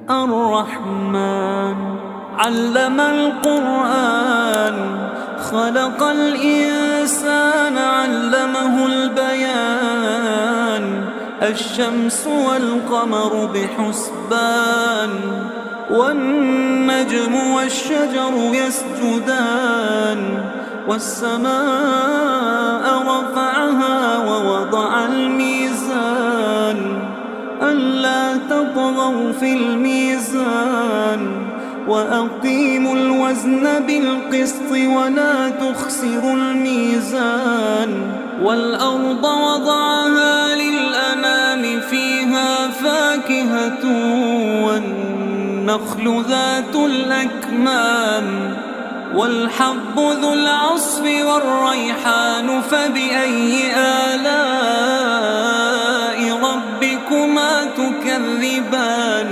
الرحمن علم القرآن خلق الإنسان علمه البيان الشمس والقمر بحسبان والنجم والشجر يسجدان والسماء رفعها ووضع الميزان ألا تطغوا في الميزان وأقيموا الوزن بالقسط ولا تخسروا الميزان والأرض وضعها للأنام فيها فاكهة والنخل ذات الأكمام والحب ذو العصف والريحان فبأي آلاء ربكما تكذبان